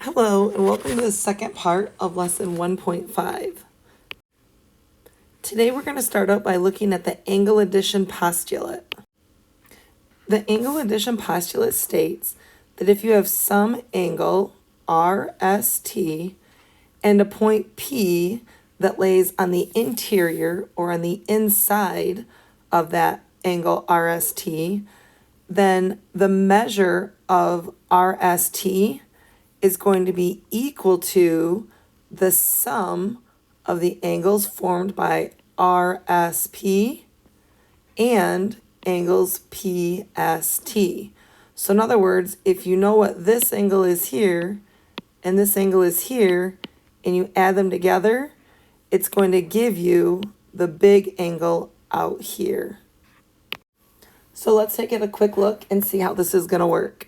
Hello, and welcome to the second part of lesson 1.5. Today we're going to start out by looking at the angle addition postulate. The angle addition postulate states that if you have some angle, RST, and a point P that lays on the interior or on the inside of that angle RST, then the measure of RST is going to be equal to the sum of the angles formed by RSP and angles PST. So in other words, if you know what this angle is here and this angle is here, and you add them together, it's going to give you the big angle out here. So let's take a quick look and see how this is going to work.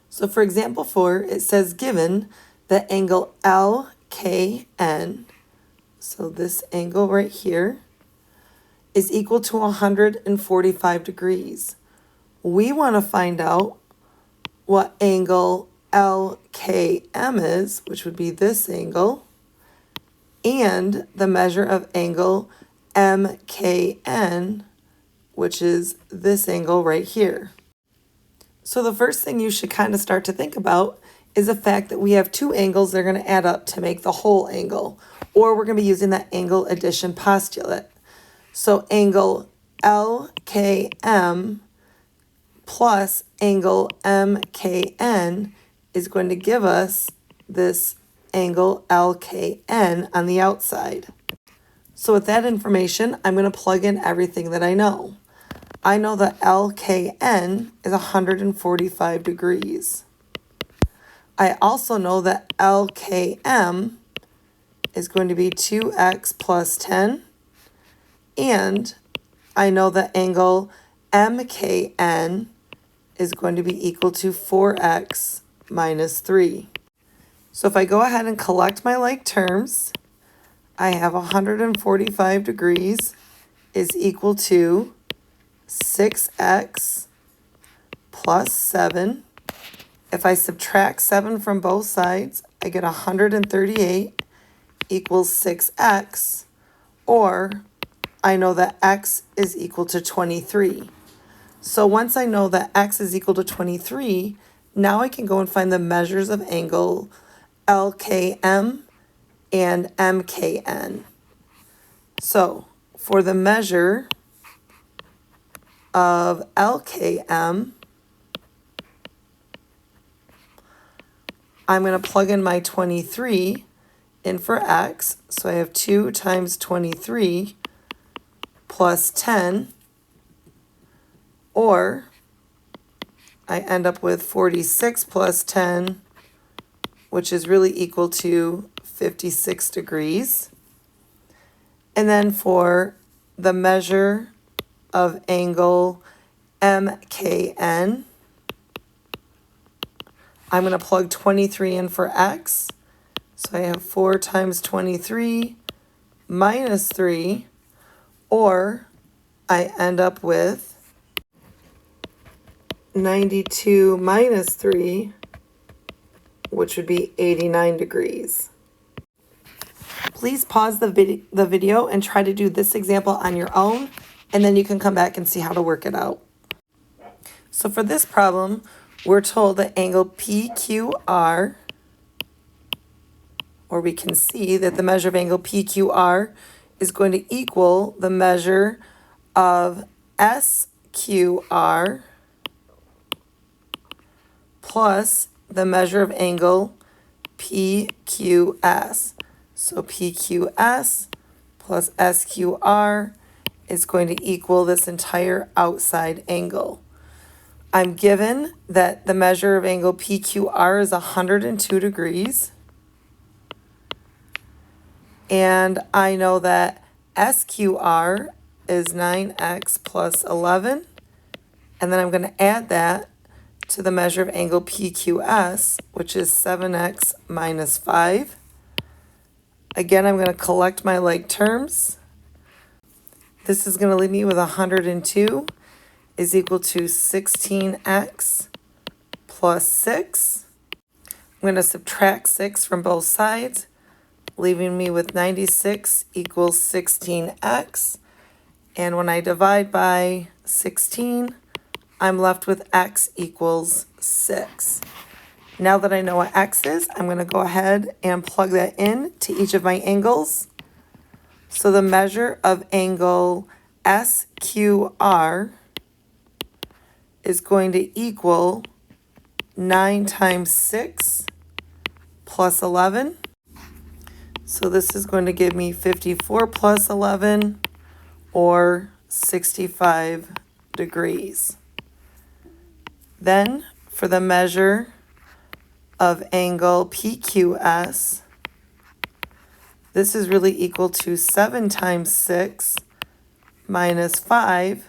So for example 4, it says given that angle LKN, so this angle right here, is equal to 145 degrees. We want to find out what angle LKM is, which would be this angle, and the measure of angle MKN, which is this angle right here. So the first thing you should kind of start to think about is the fact that we have two angles that are going to add up to make the whole angle, or we're going to be using that angle addition postulate. So angle LKM plus angle MKN is going to give us this angle LKN on the outside. So with that information, I'm going to plug in everything that I know. I know that LKN is 145 degrees. I also know that LKM is going to be 2x plus 10. And I know that angle MKN is going to be equal to 4x minus 3. So if I go ahead and collect my like terms, I have 145 degrees is equal to 6x plus 7. If I subtract 7 from both sides, I get 138 equals 6x, or I know that x is equal to 23. So once I know that x is equal to 23, now I can go and find the measures of angle LKM and MKN. So for the measure of LKM, I'm going to plug in my 23 in for x. So I have 2 times 23 plus 10, or I end up with 46 plus 10, which is really equal to 56 degrees. And then for the measure of angle MKN, I'm going to plug 23 in for x. So I have 4 times 23 minus 3, or I end up with 92 minus 3, which would be 89 degrees. Please pause the video and try to do this example on your own, and then you can come back and see how to work it out. So for this problem, we're told that angle PQR, or we can see that the measure of angle PQR is going to equal the measure of SQR plus the measure of angle PQS. So PQS plus SQR is going to equal this entire outside angle. I'm given that the measure of angle PQR is 102 degrees. And I know that SQR is 9x plus 11. And then I'm going to add that to the measure of angle PQS, which is 7x minus 5. Again, I'm going to collect my like terms. This is going to leave me with 102 is equal to 16x plus 6. going to subtract 6 from both sides, leaving me with 96 equals 16x. And when I divide by 16, I'm left with x equals 6. Now that I know what x is, I'm going to go ahead and plug that in to each of my angles. So the measure of angle SQR is going to equal 9 times 6 plus 11. So this is going to give me 54 plus 11, or 65 degrees. Then for the measure of angle PQS, this is really equal to 7 times 6 minus 5,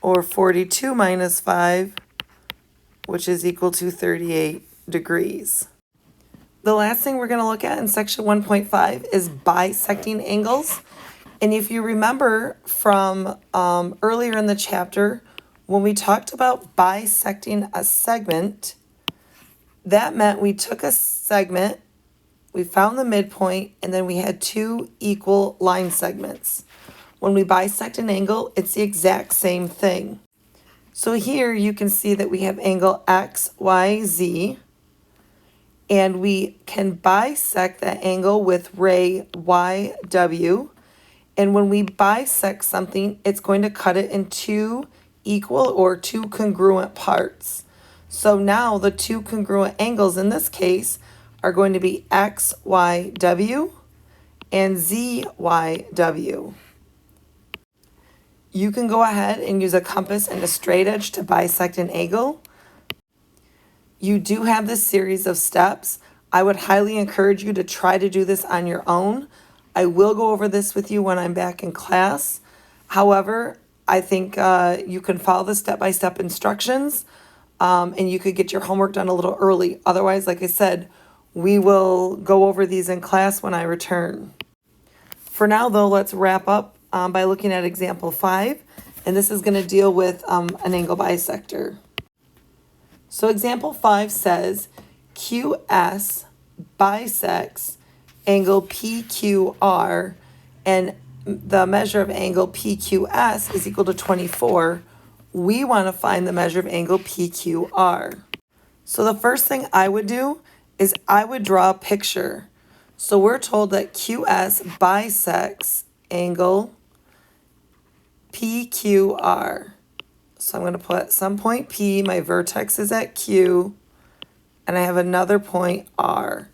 or 42 minus 5, which is equal to 38 degrees. The last thing we're going to look at in section 1.5 is bisecting angles. And if you remember from earlier in the chapter, when we talked about bisecting a segment, that meant we took a segment, we found the midpoint, and then we had two equal line segments. When we bisect an angle, it's the exact same thing. So here you can see that we have angle XYZ, and we can bisect that angle with ray YW. And when we bisect something, it's going to cut it in two equal or two congruent parts. So now the two congruent angles in this case are going to be XYW and ZYW. You can go ahead and use a compass and a straight edge to bisect an angle. You do have this series of steps. I would highly encourage you to try to do this on your own. I will go over this with you when I'm back in class. However, I think you can follow the step-by-step instructions, and you could get your homework done a little early. Otherwise, like I said, we will go over these in class when I return. For now, though, let's wrap up by looking at example 5, and this is going to deal with an angle bisector. So example 5 says QS bisects angle PQR, and the measure of angle PQS is equal to 24. We want to find the measure of angle PQR. So the first thing I would do is I would draw a picture. So we're told that QS bisects angle PQR. So I'm going to put some point P, my vertex is at Q, and I have another point R.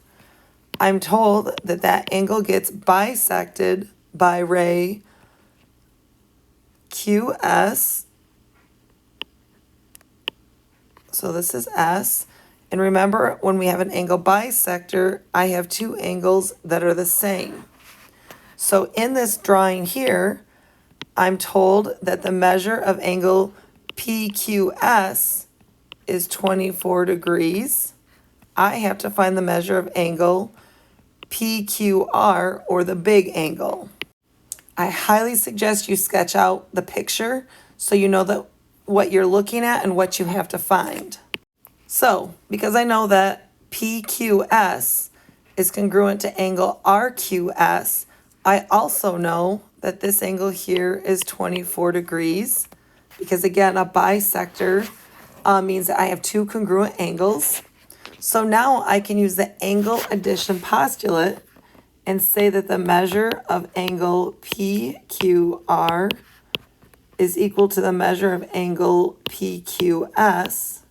I'm told that that angle gets bisected by ray QS. So this is S. And remember, when we have an angle bisector, I have two angles that are the same. So in this drawing here, I'm told that the measure of angle PQS is 24 degrees. I have to find the measure of angle PQR, or the big angle. I highly suggest you sketch out the picture so you know that what you're looking at and what you have to find. So, because I know that PQS is congruent to angle RQS, I also know that this angle here is 24 degrees, because again, a bisector means that I have two congruent angles. So now I can use the angle addition postulate and say that the measure of angle PQR is equal to the measure of angle PQS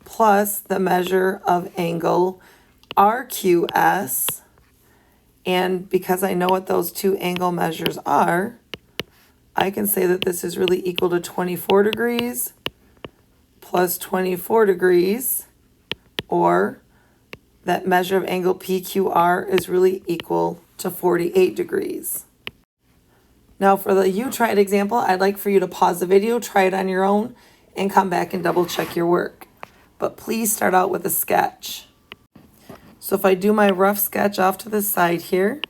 plus the measure of angle RQS. And because I know what those two angle measures are, I can say that this is really equal to 24 degrees plus 24 degrees, or that measure of angle PQR is really equal to 48 degrees. Now for the you try it example, I'd like for you to pause the video, try it on your own, and come back and double check your work. But please start out with a sketch. So if I do my rough sketch off to the side here,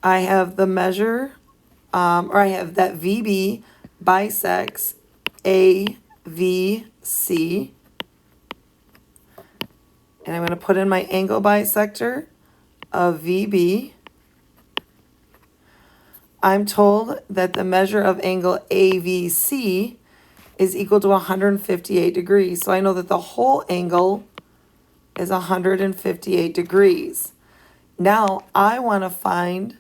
I have the measure, or I have that VB bisects AVC. And I'm going to put in my angle bisector of VB. I'm told that the measure of angle AVC is equal to 158 degrees. So I know that the whole angle is 158 degrees. Now I want to find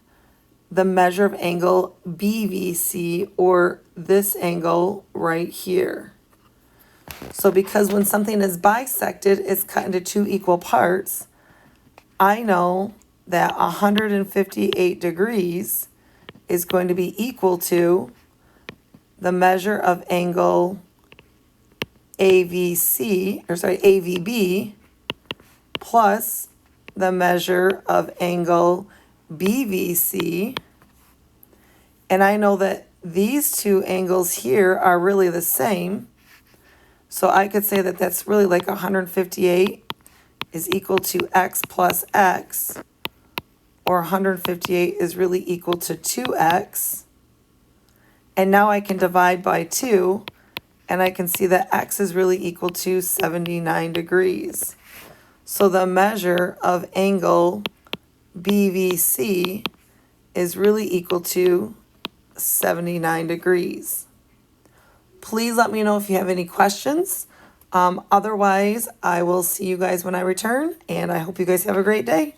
the measure of angle BVC, or this angle right here. So because when something is bisected, it's cut into two equal parts, I know that 158 degrees is going to be equal to the measure of angle AVB plus the measure of angle BVC. And I know that these two angles here are really the same. So I could say that that's really like 158 is equal to x plus x, or 158 is really equal to 2x. And now I can divide by 2, and I can see that x is really equal to 79 degrees. So the measure of angle BVC is really equal to 79 degrees. Please let me know if you have any questions. Otherwise, I will see you guys when I return, and I hope you guys have a great day.